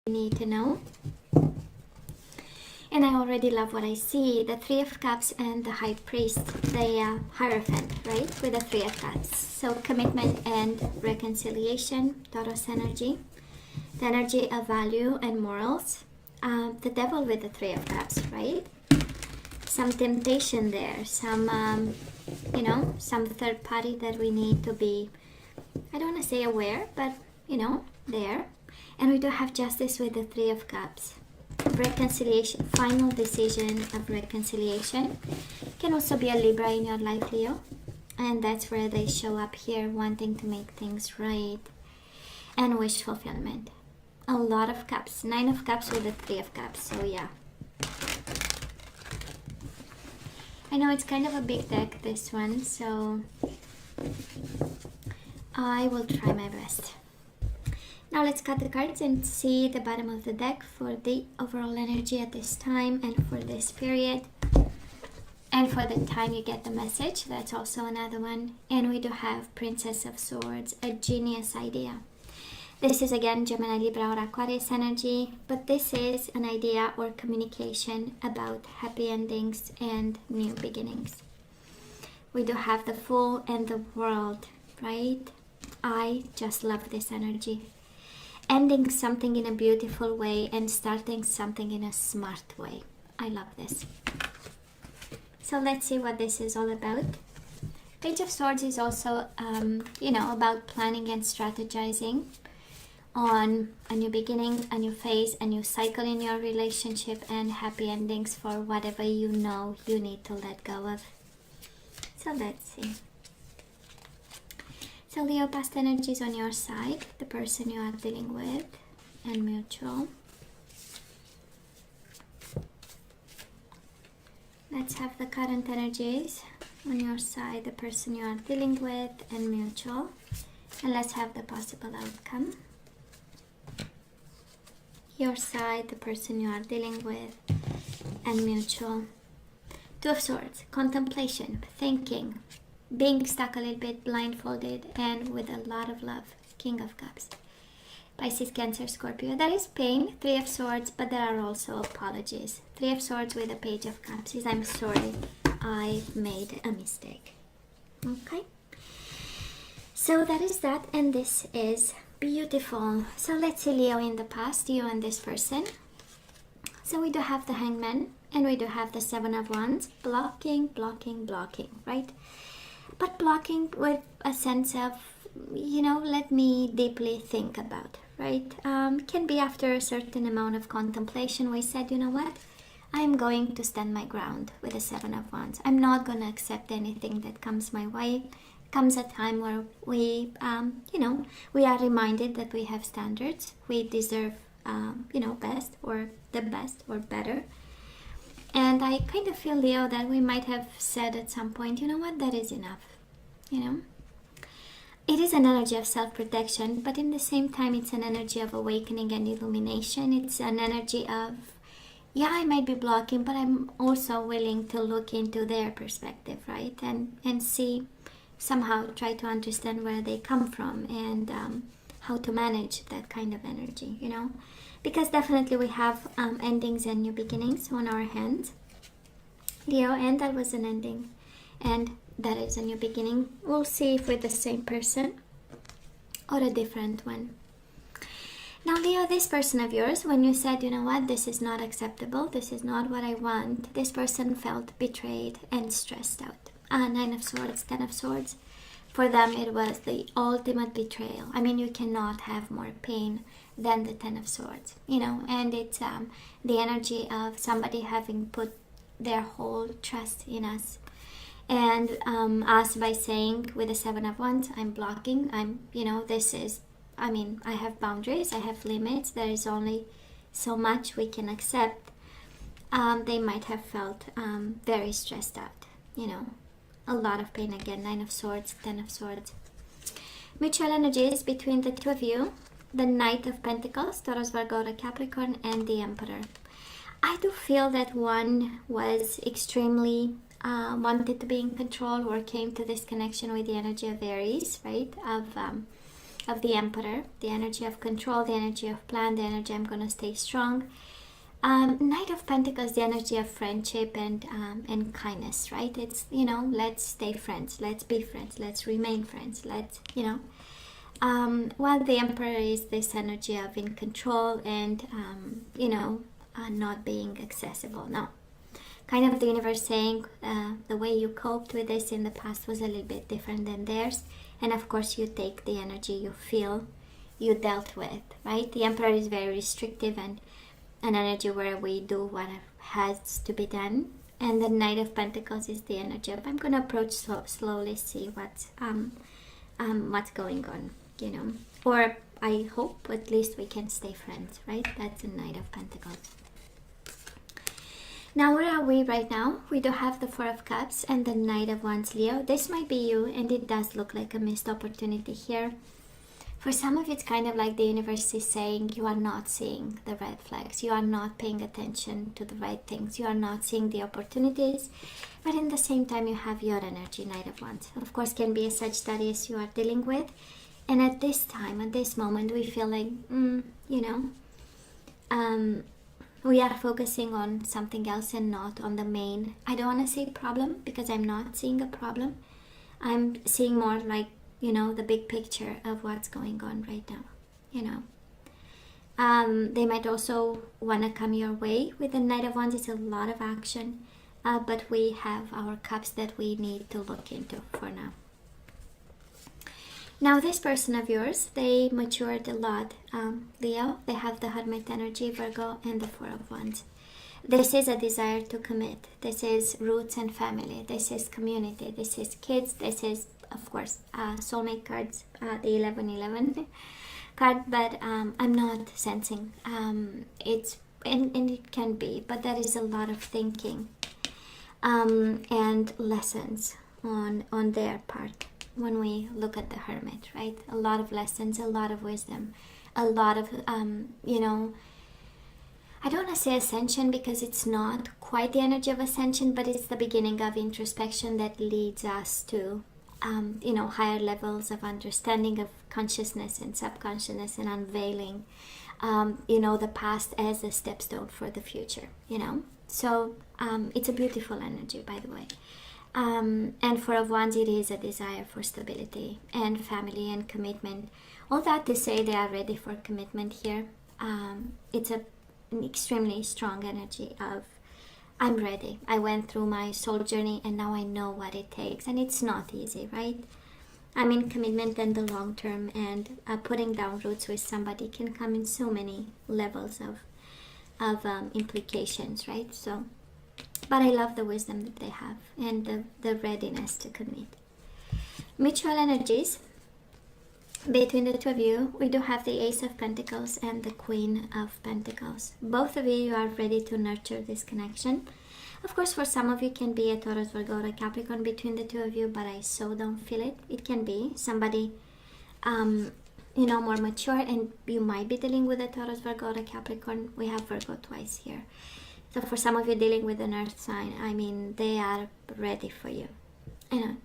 need to know. And I already love what I see. The Three of Cups and the High Priest, the Hierophant, right? With the Three of Cups. So commitment and reconciliation, Taurus energy. The energy of value and morals. The Devil with the Three of Cups, right? Some temptation there. Some, some third party that we need to be, I don't want to say aware, but, there. And we do have Justice with the Three of Cups. Reconciliation, final decision of reconciliation. Can also be a Libra in your life, Leo, and that's where they show up here, wanting to make things right. And wish fulfillment. A lot of cups. 9 of Cups with the 3 of Cups. So yeah, I know it's kind of a big deck, this one, so I will try my best. Now let's cut the cards and see the bottom of the deck for the overall energy at this time and for this period. And for the time you get the message, that's also another one. And we do have Princess of Swords, a genius idea. This is again Gemini, Libra or Aquarius energy, but this is an idea or communication about happy endings and new beginnings. We do have the Fool and the World, right? I just love this energy. Ending something in a beautiful way and starting something in a smart way. I love this. So let's see what this is all about. Page of Swords is also, about planning and strategizing on a new beginning, a new phase, a new cycle in your relationship, and happy endings for whatever you know you need to let go of. So let's see. So Leo, past energies on your side, the person you are dealing with, and mutual. Let's have the current energies on your side, the person you are dealing with, and mutual. And let's have the possible outcome. Your side, the person you are dealing with, and mutual. 2 of Swords, contemplation, thinking, being stuck a little bit blindfolded and with a lot of love. King of Cups. Pisces, Cancer, Scorpio. There is pain, 3 of Swords, but there are also apologies. 3 of Swords with a Page of Cups is I'm sorry, I made a mistake. Okay? So that is that, and this is beautiful. So let's see Leo in the past, you and this person. So we do have the Hangman, and we do have the 7 of Wands. Blocking, right? But blocking with a sense of, let me deeply think about, right? Can be after a certain amount of contemplation. We said, you know what? I'm going to stand my ground with the 7 of Wands. I'm not going to accept anything that comes my way. Comes a time where we, we are reminded that we have standards. We deserve, best or the best or better. And I kind of feel, Leo, that we might have said at some point, you know what, that is enough, It is an energy of self-protection, but in the same time, it's an energy of awakening and illumination. It's an energy of, I might be blocking, but I'm also willing to look into their perspective, right? And see, somehow try to understand where they come from and how to manage that kind of energy, Because definitely we have endings and new beginnings on our hands, Leo, and that was an ending. And that is a new beginning. We'll see if we're the same person or a different one. Now, Leo, this person of yours, when you said, you know what, this is not acceptable, this is not what I want, this person felt betrayed and stressed out. 9 of Swords, 10 of Swords. For them, it was the ultimate betrayal. I mean, you cannot have more pain than the 10 of Swords, and it's the energy of somebody having put their whole trust in us. And us by saying with the 7 of Wands, I'm blocking, I have boundaries, I have limits, there is only so much we can accept. They might have felt very stressed out, a lot of pain again. 9 of Swords, 10 of Swords. Mutual energies between the two of you. The Knight of Pentacles, Taurus, Virgo, Capricorn, and the Emperor. I do feel that one was extremely wanted to be in control or came to this connection with the energy of Aries, right? of the Emperor, the energy of control, the energy of plan, the energy I'm going to stay strong. Knight of Pentacles, the energy of friendship and kindness, right? It's, you know, let's stay friends, let's be friends, let's remain friends, let's, you know. While the Emperor is this energy of in control and, you know, not being accessible. No. Kind of the universe saying the way you coped with this in the past was a little bit different than theirs. And of course you take the energy you feel you dealt with, right? The Emperor is very restrictive and an energy where we do what has to be done. And the Knight of Pentacles is the energy of I'm going to approach slowly, see what's going on, you know. Or I hope at least we can stay friends, right? That's the Knight of Pentacles. Now, where are we right now? We do have the Four of Cups and the Knight of Wands, Leo. This might be you, and it does look like a missed opportunity here. For some of you, it's kind of like the universe is saying you are not seeing the red flags. You are not paying attention to the right things. You are not seeing the opportunities. But in the same time, you have your energy, Knight of Wands. Of course, can be a Sagittarius you are dealing with. And at this time, at this moment, we feel like, you know, we are focusing on something else and not on the main. I don't want to say problem because I'm not seeing a problem. I'm seeing more like, you know, the big picture of what's going on right now, you know. They might also want to come your way. With the Knight of Wands, it's a lot of action, but we have our cups that we need to look into for now. Now, this person of yours, they matured a lot, Leo. They have the Hermit energy, Virgo, and the Four of Wands. This is a desire to commit. This is roots and family. This is community. This is kids. This is, of course, soulmate cards, the 1111 card, but I'm not sensing. It's and it can be, but there is a lot of thinking and lessons on their part. When we look at the Hermit, right? A lot of lessons, a lot of wisdom, a lot of, you know, I don't want to say ascension because it's not quite the energy of ascension, but it's the beginning of introspection that leads us to, you know, higher levels of understanding of consciousness and subconsciousness and unveiling, you know, the past as a stepstone for the future, you know. So it's a beautiful energy, by the way. And for Wands, it is a desire for stability and family and commitment. All that to say they are ready for commitment here. It's an extremely strong energy of I'm ready. I went through my soul journey and now I know what it takes. And it's not easy, right? I mean, commitment in the long term and putting down roots with somebody can come in so many levels of implications, right? So, but I love the wisdom that they have and the readiness to commit. Mutual energies between the two of you, we do have the Ace of Pentacles and the Queen of Pentacles. Both of you are ready to nurture this connection. Of course, for some of you can be a Taurus, Virgo, or a Capricorn between the two of you, but I so don't feel it. It can be somebody, you know, more mature, and you might be dealing with a Taurus, Virgo, or a Capricorn. We have Virgo twice here. So for some of you dealing with an earth sign, I mean, they are ready for you, you know.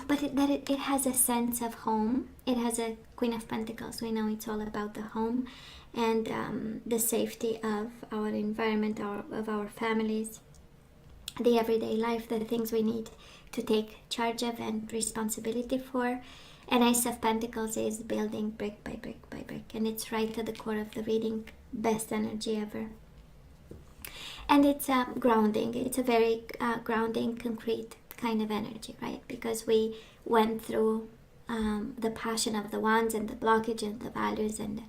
But it has a sense of home. It has a Queen of Pentacles. We know it's all about the home and the safety of our environment, of our families, the everyday life, the things we need to take charge of and responsibility for. And Ace of Pentacles is building brick by brick by brick. And it's right to the core of the reading. Best energy ever. And it's grounding. It's a very grounding, concrete kind of energy, right? Because we went through the passion of the wands and the blockage and the values and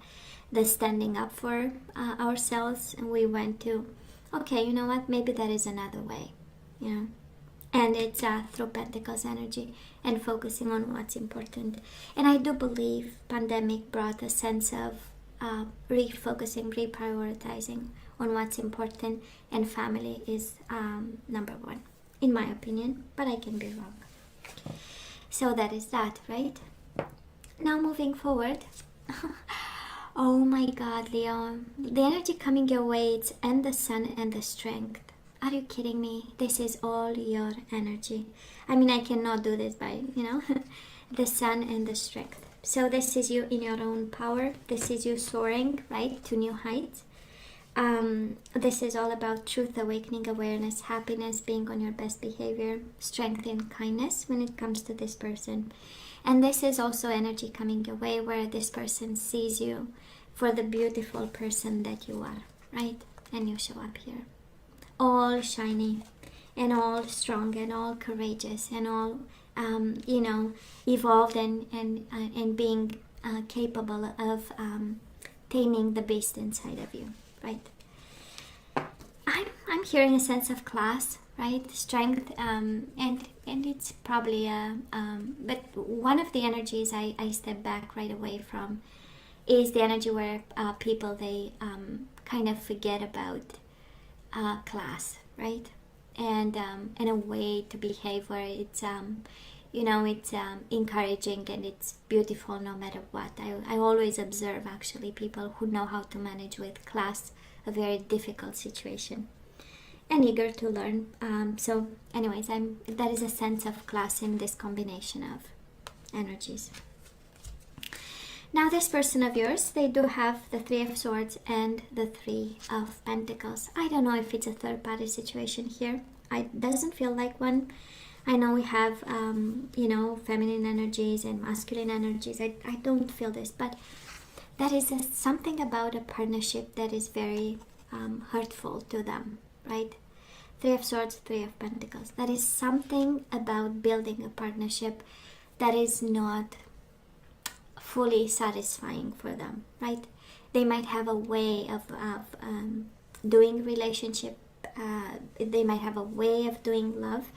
the standing up for ourselves. And we went to, okay, you know what? Maybe there is another way, you know? And it's through Pentacles energy and focusing on what's important. And I do believe pandemic brought a sense of refocusing, reprioritizing on what's important, and family is number one, in my opinion, but I can be wrong. So that is that, right? Now moving forward. Oh my God, Leo. The energy coming your way, it's and the sun and the strength. Are you kidding me? This is all your energy. I mean, I cannot do this by, you know, the sun and the strength. So this is you in your own power. This is you soaring, right, to new heights. This is all about truth, awakening, awareness, happiness, being on your best behavior, strength and kindness when it comes to this person. And this is also energy coming your way where this person sees you for the beautiful person that you are, right? And you show up here all shiny and all strong and all courageous and all evolved and being capable of taming the beast inside of you, right? I'm hearing a sense of class, right? Strength, and it's probably but one of the energies I step back right away from is the energy where people, they kind of forget about class, right? And a way to behave where it's it's encouraging and it's beautiful no matter what. I always observe actually people who know how to manage with class a very difficult situation and eager to learn. So anyways, that is a sense of class in this combination of energies. Now this person of yours, they do have the Three of Swords and the Three of Pentacles. I don't know if it's a third party situation here. It doesn't feel like one. I know we have, feminine energies and masculine energies. I don't feel this, but that is something about a partnership that is very hurtful to them, right? Three of Swords, Three of Pentacles. That is something about building a partnership that is not fully satisfying for them, right? They might have a way of doing relationship. They might have a way of doing love,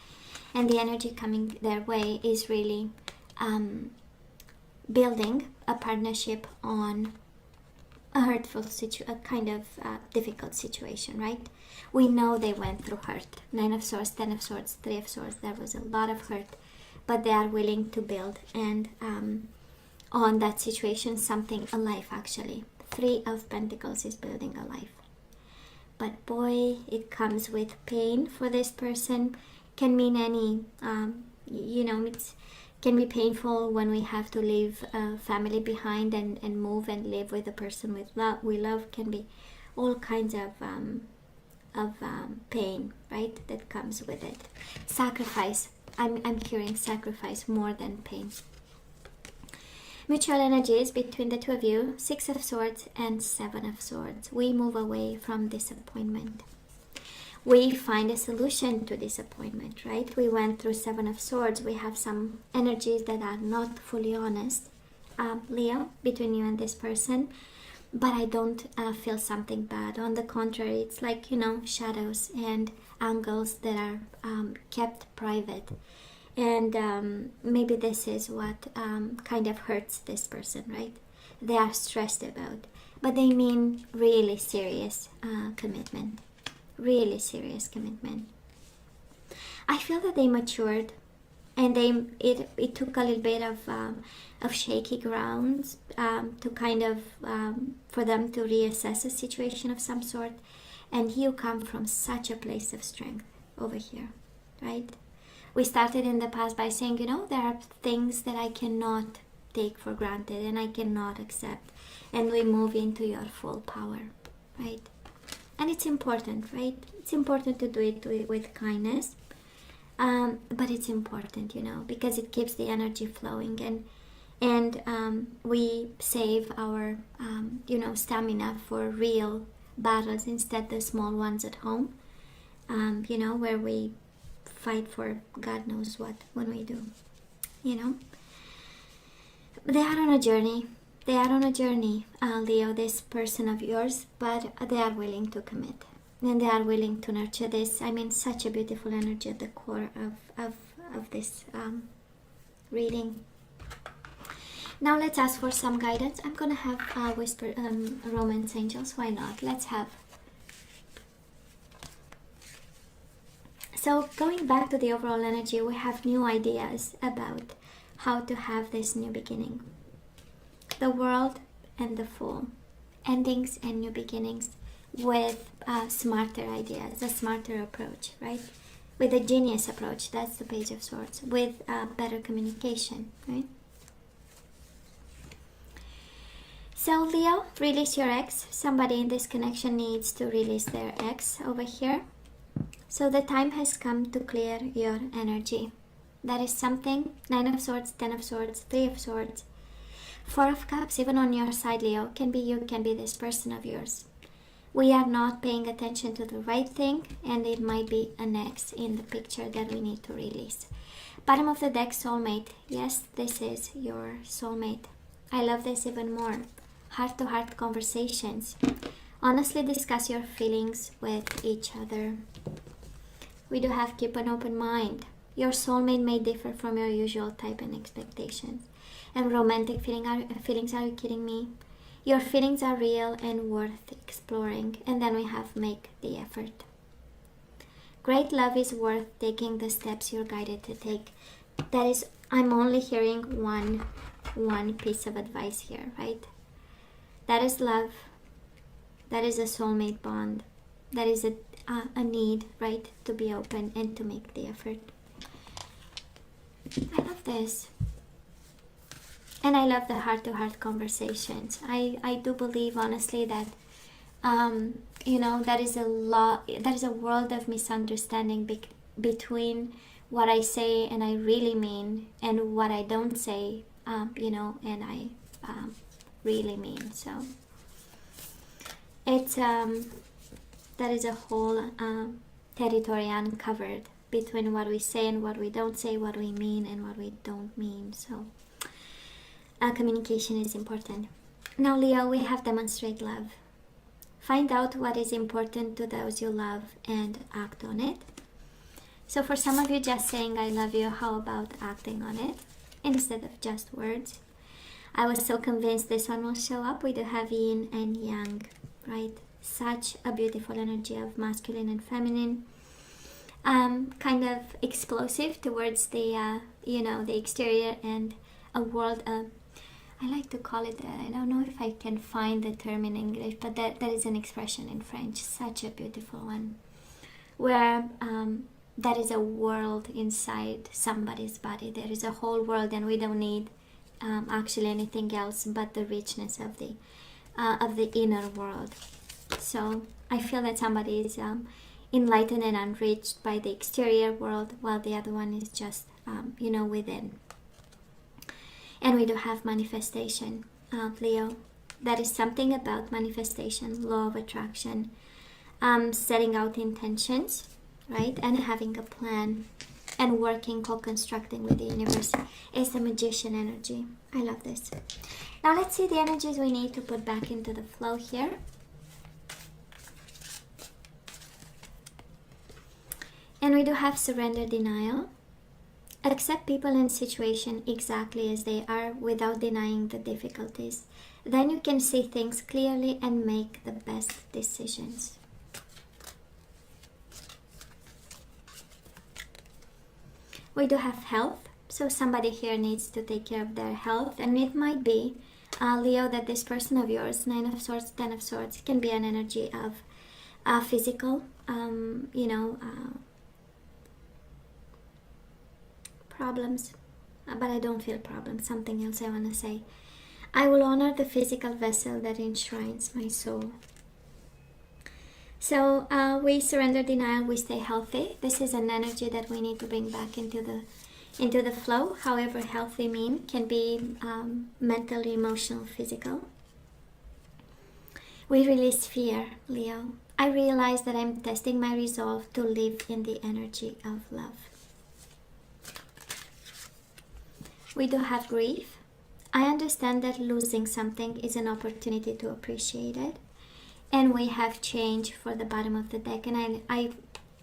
and the energy coming their way is really building a partnership on a hurtful a kind of difficult situation, right? We know they went through hurt. Nine of Swords, Ten of Swords, Three of Swords. There was a lot of hurt, but they are willing to build and on that situation something, a life actually. Three of Pentacles is building a life. But boy, it comes with pain for this person. Can mean any, it can be painful when we have to leave a family behind and move and live with the person we love. Can be all kinds of pain, right, that comes with it. Sacrifice. I'm hearing sacrifice more than pain. Mutual energies between the two of you, Six of Swords and Seven of Swords. We move away from disappointment. We find a solution to disappointment, right? We went through Seven of Swords. We have some energies that are not fully honest, Leo, between you and this person. But I don't feel something bad. On the contrary, it's like, shadows and angles that are kept private. And maybe this is what kind of hurts this person, right? They are stressed about, but they mean really serious commitment. Really serious commitment. I feel that they matured, and it took a little bit of shaky grounds to kind of for them to reassess a situation of some sort. And you come from such a place of strength over here, right? We started in the past by saying, there are things that I cannot take for granted and I cannot accept. And we move into your full power, right? And it's important, right? It's important to do it with kindness. But it's important, because it keeps the energy flowing. And we save our, stamina for real battles instead the small ones at home, where we fight for God knows what when we do, They are on a journey. They are on a journey, Leo, this person of yours, but they are willing to commit. And they are willing to nurture this. Such a beautiful energy at the core of this reading. Now let's ask for some guidance. I'm going to have whisper romance angels. Why not? Let's have. So going back to the overall energy, we have new ideas about how to have this new beginning. The World and the Fool. Endings and new beginnings with smarter ideas, a smarter approach, right? With a genius approach, that's the Page of Swords, with better communication, right? So Leo, release your ex. Somebody in this connection needs to release their ex over here. So the time has come to clear your energy. That is something. 9 of Swords, 10 of Swords, 3 of Swords, 4 of Cups, even on your side, Leo. Can be you, can be this person of yours. We are not paying attention to the right thing, and it might be an ex in the picture that we need to release. Bottom of the deck, soulmate. Yes, this is your soulmate. I love this even more. Heart-to-heart conversations. Honestly discuss your feelings with each other. We do have keep an open mind. Your soulmate may differ from your usual type and expectations. And romantic feelings, are you kidding me? Your feelings are real and worth exploring. And then we have make the effort. Great love is worth taking the steps you're guided to take. That is, I'm only hearing one piece of advice here, right? That is love. That is a soulmate bond. That is a need, right? To be open and to make the effort. I love this. And I love the heart-to-heart conversations. I do believe, honestly, that, there is a world of misunderstanding between what I say and I really mean and what I don't say, and I really mean. So it's that is a whole territory uncovered between what we say and what we don't say, what we mean and what we don't mean. So communication is important. Now, Leo, we have demonstrate love. Find out what is important to those you love and act on it. So for some of you, just saying I love you, how about acting on it instead of just words? I was so convinced this one will show up. We do have yin and yang, right? Such a beautiful energy of masculine and feminine. Kind of explosive towards the exterior, and a world. I like to call it. I don't know if I can find the term in English, but that is an expression in French. Such a beautiful one, where that is a world inside somebody's body. There is a whole world, and we don't need actually anything else but the richness of the inner world. So I feel that somebody is enlightened and enriched by the exterior world, while the other one is just within. And we do have manifestation, Leo. That is something about manifestation, law of attraction, setting out intentions, right, and having a plan and working, co-constructing with the universe. Is the magician energy. I love this. Now let's see the energies we need to put back into the flow here. And we do have surrender, denial. Accept people and situation exactly as they are without denying the difficulties. Then you can see things clearly and make the best decisions. We do have health. So somebody here needs to take care of their health. And it might be, Leo, that this person of yours, 9 of Swords, 10 of Swords, can be an energy of physical, problems. But I don't feel problems. Something else I want to say. I will honor the physical vessel that enshrines my soul. So we surrender, denial, we stay healthy. This is an energy that we need to bring back into the flow. However, healthy can be mental, emotional, physical. We release fear, Leo. I realize that I'm testing my resolve to live in the energy of love. We do have grief. I understand that losing something is an opportunity to appreciate it. And we have change for the bottom of the deck. And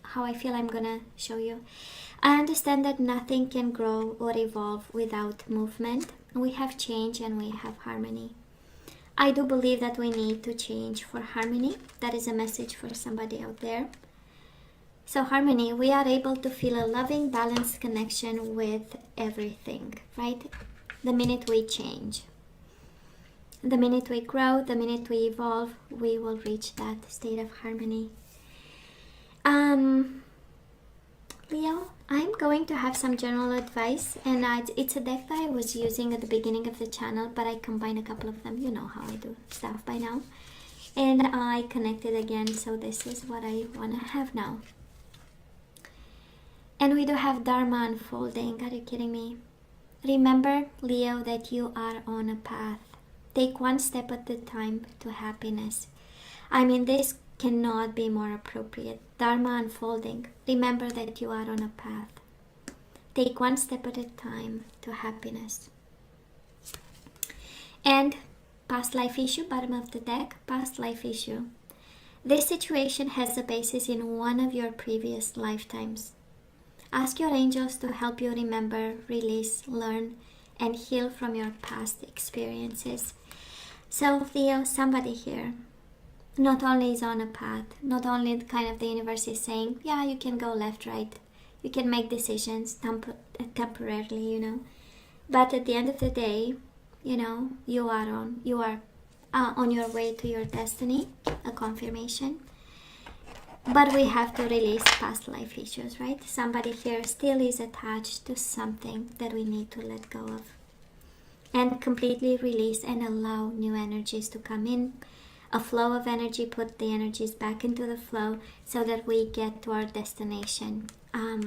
how I feel, I'm gonna show you. I understand that nothing can grow or evolve without movement. We have change and we have harmony. I do believe that we need to change for harmony. That is a message for somebody out there. So harmony, we are able to feel a loving, balanced connection with everything, right? The minute we change. The minute we grow, the minute we evolve, we will reach that state of harmony. Leo, I'm going to have some general advice, and it's a deck that I was using at the beginning of the channel, but I combined a couple of them. You know how I do stuff by now. And I connected again, so this is what I want to have now. And we do have Dharma unfolding. Are you kidding me? Remember, Leo, that you are on a path. Take one step at a time to happiness. I mean, this cannot be more appropriate. Dharma unfolding. Remember that you are on a path. Take one step at a time to happiness. And past life issue, bottom of the deck, past life issue. This situation has a basis in one of your previous lifetimes. Ask your angels to help you remember, release, learn, and heal from your past experiences. So, Leo, somebody here not only is on a path, not only kind of the universe is saying, yeah, you can go left, right, you can make decisions temporarily, you know, but at the end of the day, you know, you are on your way to your destiny, a confirmation. But we have to release past life issues, right? Somebody here still is attached to something that we need to let go of, and completely release and allow new energies to come in. A flow of energy, put the energies back into the flow so that we get to our destination. I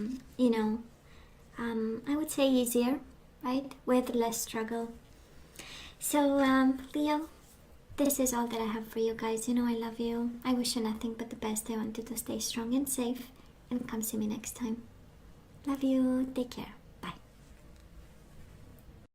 would say easier, right? With less struggle. So, Leo, this is all that I have for you guys. You know I love you. I wish you nothing but the best. I want you to stay strong and safe. And come see me next time. Love you. Take care.